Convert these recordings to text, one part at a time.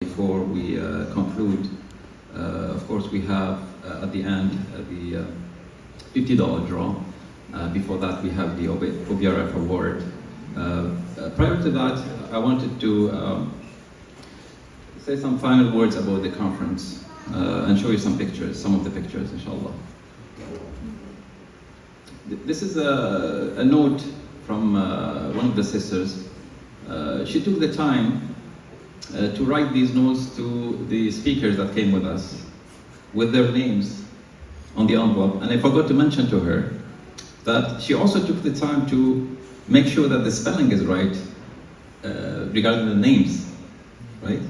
Before we conclude, of course, we have at the end the $50 draw. Before that, we have the OBRF award. Prior to that, I wanted to say some final words about the conference and show you some pictures, some of the pictures, inshallah. This is a note from one of the sisters. She took the time to write these notes to the speakers that came with us, with their names on the envelope. And I forgot to mention to her that she also took the time to make sure that the spelling is right regarding the names, right?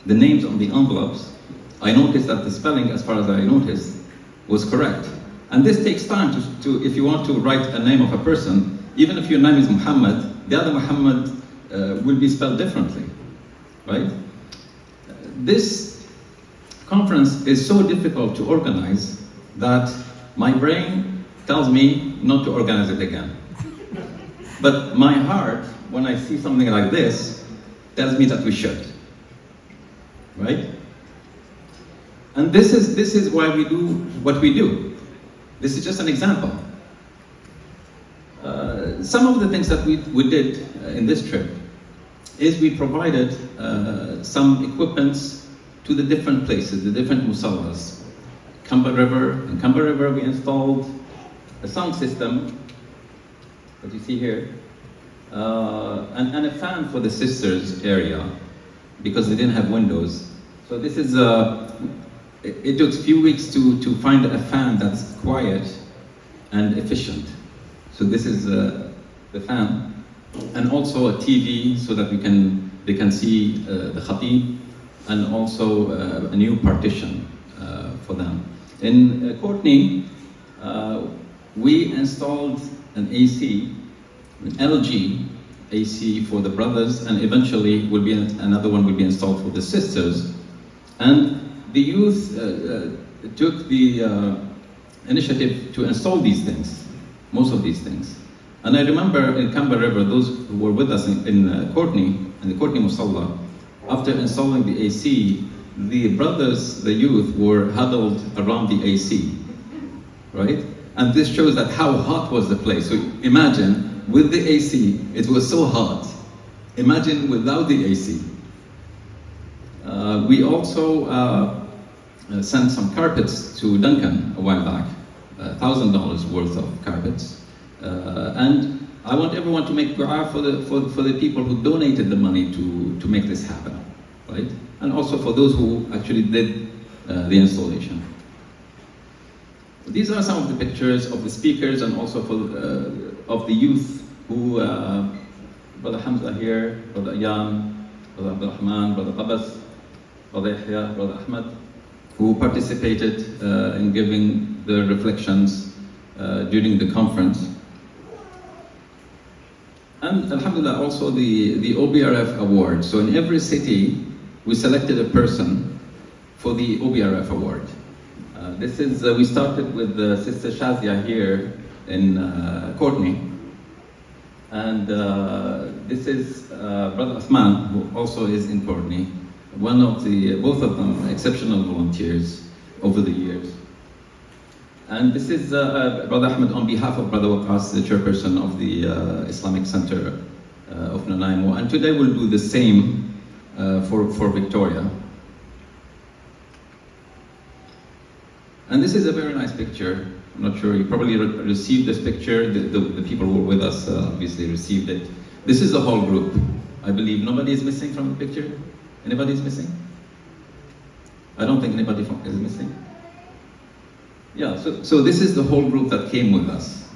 The names on the envelopes. I noticed that the spelling, as far as I noticed, was correct. And this takes time to if you want to write a name of a person, even if your name is Muhammad, the other Muhammad will be spelled differently. Right? This conference is so difficult to organize that my brain tells me not to organize it again. But my heart, when I see something like this, tells me that we should. Right? And this is why we do what we do. This is just an example. Some of the things that we did in this trip is we provided some equipments to the different places, the different musallas. In Kamba River we installed a sound system, that you see here, and a fan for the sisters area, because they didn't have windows. So this is, it took a few weeks to find a fan that's quiet and efficient. So this is the fan. And also a TV so that they can see the khatib, and also a new partition for them. In Courtney, we installed an AC, an LG AC for the brothers, and eventually another one will be installed for the sisters. And the youth took the initiative to install these things, most of these things. And I remember in Kamba River, those who were with us in Courtney, in the Courtney Musalla, after installing the AC, the brothers, the youth, were huddled around the AC, right? And this shows that how hot was the place. So imagine, with the AC, it was so hot. Imagine without the AC. We also sent some carpets to Duncan a while back, $1,000 worth of carpets. And I want everyone to make dua for the people who donated the money to make this happen, right? And also for those who actually did the installation. These are some of the pictures of the speakers, and also of the youth who, Brother Hamza here, Brother Ayan, Brother Abdul Rahman, Brother Qabas, Brother Yahya, Brother Ahmed, who participated in giving their reflections during the conference. And Alhamdulillah, also the OBRF award. So in every city, we selected a person for the OBRF award. This is, we started with Sister Shazia here in Courtney. And this is Brother Osman, who also is in Courtney. Both of them exceptional volunteers over the years. And this is Brother Ahmed on behalf of Brother Waqas, the chairperson of the Islamic Center of Nanaimo. And today we'll do the same for Victoria. And this is a very nice picture. I'm not sure, you probably received this picture. The people who were with us obviously received it. This is the whole group. I believe nobody is missing from the picture. Anybody is missing? I don't think anybody is missing. Yeah, so this is the whole group that came with us.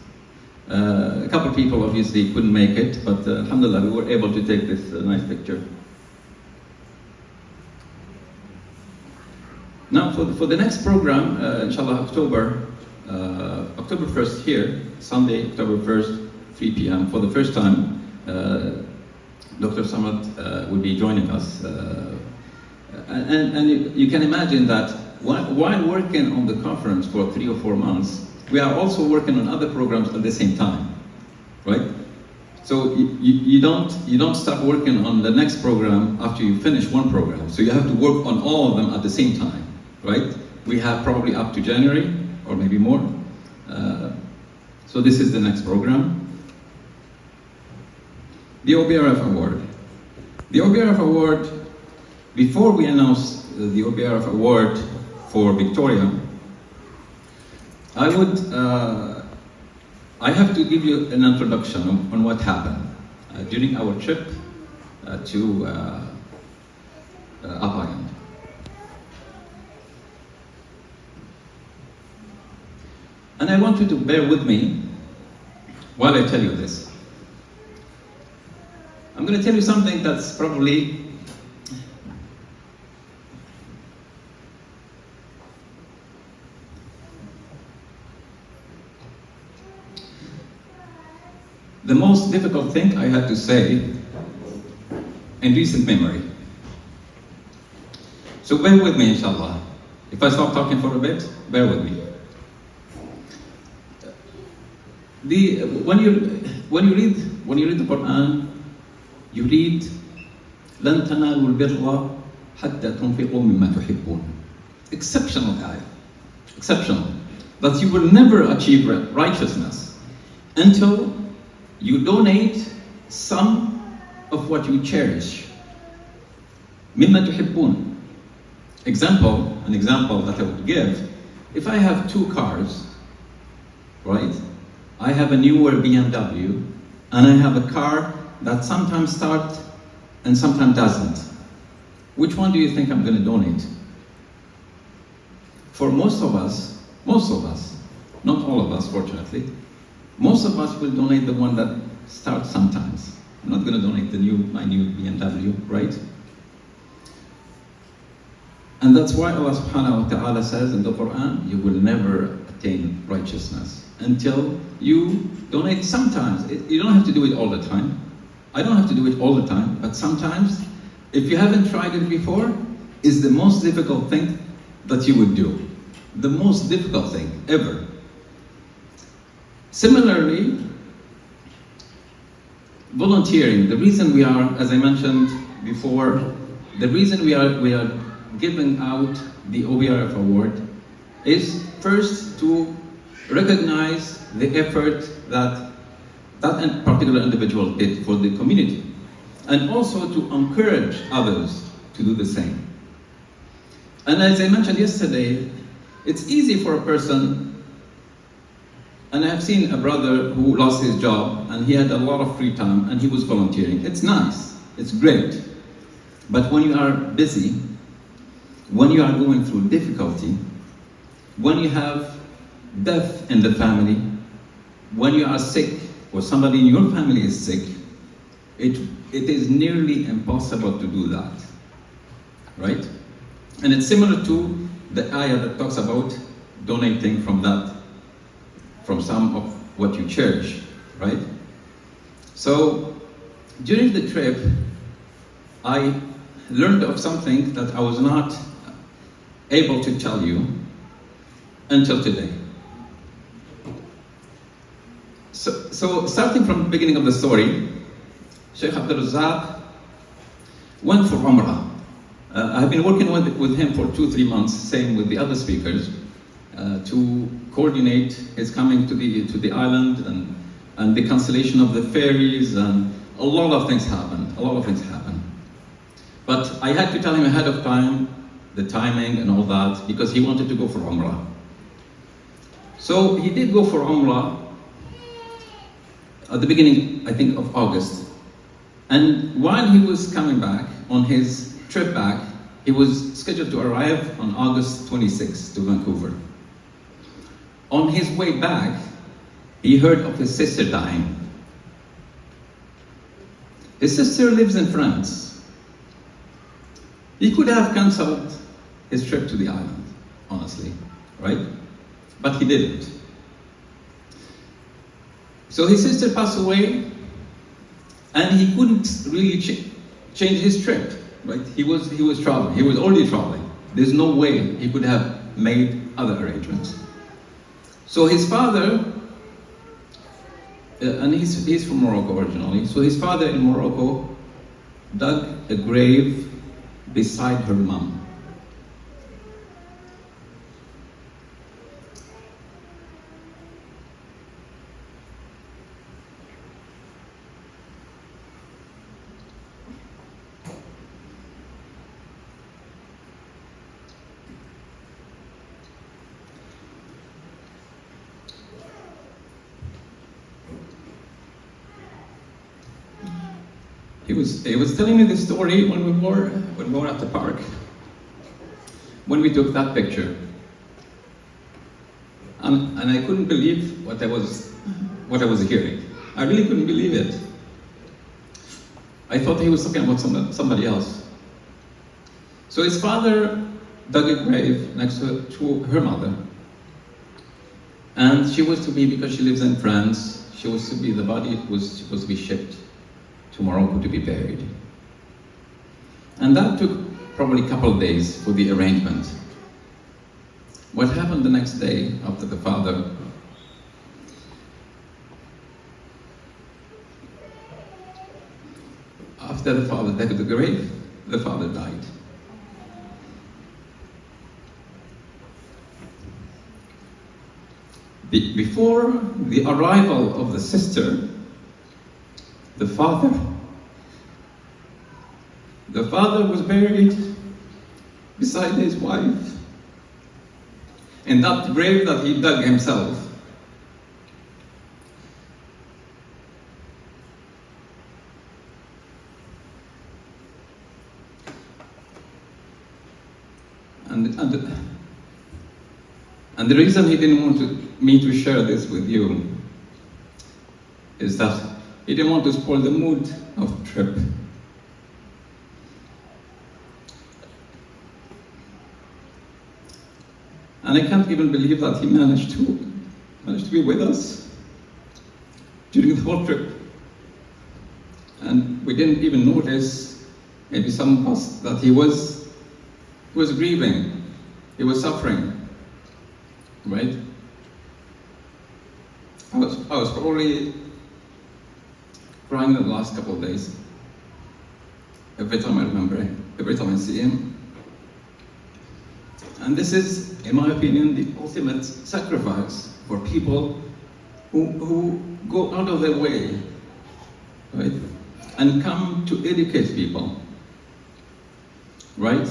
A couple of people obviously couldn't make it, but alhamdulillah, we were able to take this nice picture. Now for the next program, inshallah, October 1st here, Sunday, October 1st, 3 p.m. For the first time, Dr. Samad will be joining us. And you can imagine that while working on the conference for 3 or 4 months, we are also working on other programs at the same time, right? So you don't start working on the next program after you finish one program. So you have to work on all of them at the same time, right? We have probably up to January or maybe more. So this is the next program. The OBRF Award. The OBRF Award, before we announced the OBRF Award for Victoria, I have to give you an introduction on what happened during our trip to Up Island. And I want you to bear with me while I tell you this. I'm going to tell you something that's probably the most difficult thing I had to say in recent memory. So bear with me, inshallah. If I stop talking for a bit, bear with me. When you read the Quran, you read لن تنالوا البر حتى تنفقوا مما تحبون. Exceptional ayah. Exceptional. That you will never achieve righteousness until you donate some of what you cherish. مما تحبون. An example that I would give, if I have 2 cars, right? I have a newer BMW, and I have a car that sometimes starts and sometimes doesn't. Which one do you think I'm going to donate? For most of us, not all of us fortunately, most of us will donate the one that starts sometimes. I'm not going to donate my new BMW, right? And that's why Allah subhanahu wa ta'ala says in the Quran, you will never attain righteousness until you donate sometimes. You don't have to do it all the time. I don't have to do it all the time, but sometimes, if you haven't tried it before, is the most difficult thing that you would do. The most difficult thing ever. Similarly, volunteering. The reason we are, as I mentioned before, the reason we are giving out the OBRF award is first to recognize the effort that particular individual did for the community, and also to encourage others to do the same. And as I mentioned yesterday, it's easy for a person, and I've seen a brother who lost his job and he had a lot of free time and he was volunteering. It's nice, it's great. But when you are busy, when you are going through difficulty, when you have death in the family, when you are sick or somebody in your family is sick, it is nearly impossible to do that, right? And it's similar to the ayah that talks about donating from some of what you cherish, right? So during the trip, I learned of something that I was not able to tell you until today. So starting from the beginning of the story, Sheikh Abdul Razak went for Umrah. I've been working with him for 2-3 months, same with the other speakers, to coordinate his coming to the island and the cancellation of the ferries, and a lot of things happened. But I had to tell him ahead of time the timing and all that, because he wanted to go for Umrah. So he did go for Umrah at the beginning, I think, of August. And while he was coming back, on his trip back, he was scheduled to arrive on August 26th to Vancouver. On his way back, he heard of his sister dying. His sister lives in France. He could have cancelled his trip to the island, honestly, right? But he didn't. So his sister passed away, and he couldn't really change his trip, right? He was traveling. He was already traveling. There's no way he could have made other arrangements. So his father and he's from Morocco originally. So his father in Morocco dug a grave beside her mom. He was telling me this story when we were at the park, when we took that picture, and I couldn't believe what I was hearing. I really couldn't believe it. I thought he was talking about somebody else. So his father dug a grave next to her mother, and she was to be, because she lives in France, the body was supposed to be shipped to Morocco to be buried. And that took probably a couple of days for the arrangement. What happened the next day after the father dug the grave, the father died. Before the arrival of the sister, the father was buried beside his wife in that grave that he dug himself. And the reason he didn't want me to share this with you is that he didn't want to spoil the mood of the trip. And I can't even believe that he managed to be with us during the whole trip. And we didn't even notice, maybe some of us, that he was grieving, he was suffering, right? I was probably crying the last couple of days. Every time I remember him, every time I see him. And this is, in my opinion, the ultimate sacrifice for people who go out of their way, right? And come to educate people, right?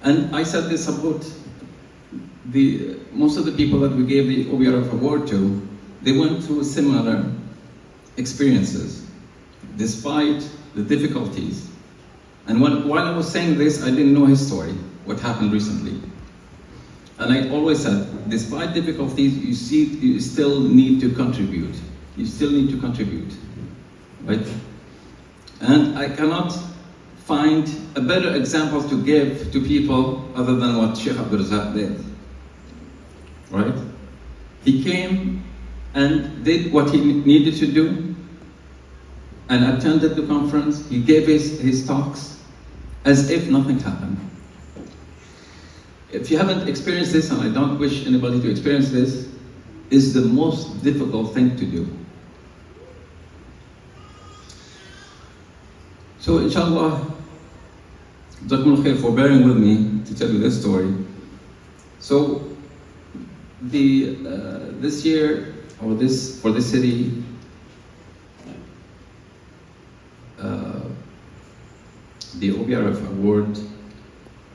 And I said this about most of the people that we gave the OBRF award to, they went through similar experiences, despite the difficulties. And while I was saying this, I didn't know his story, what happened recently. And I always said, despite difficulties, you still need to contribute. You still need to contribute, right? And I cannot find a better example to give to people other than what Sheikh Abousaleh did, right? He came and did what he needed to do and attended the conference. He gave his talks as if nothing happened. If you haven't experienced this, and I don't wish anybody to experience this, is the most difficult thing to do. So inshallah, Jazakumullah khair for bearing with me to tell you this story. So this year, or for this city, the OBRF award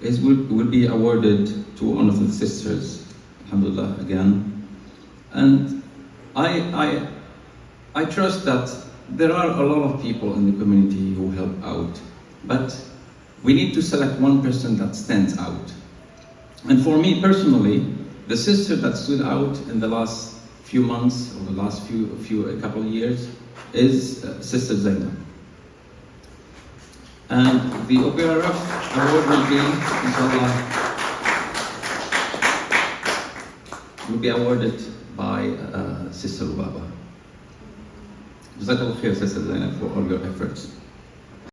will be awarded to one of the sisters, alhamdulillah, again. And I trust that there are a lot of people in the community who help out, but we need to select one person that stands out. And for me personally, the sister that stood out in the last few months, or the last a couple of years, is Sister Zainab. And the OBRF award will be, inshallah, will be awarded by Sister Lubaba. Jazakallah khair, Sister Zainab, for all your efforts.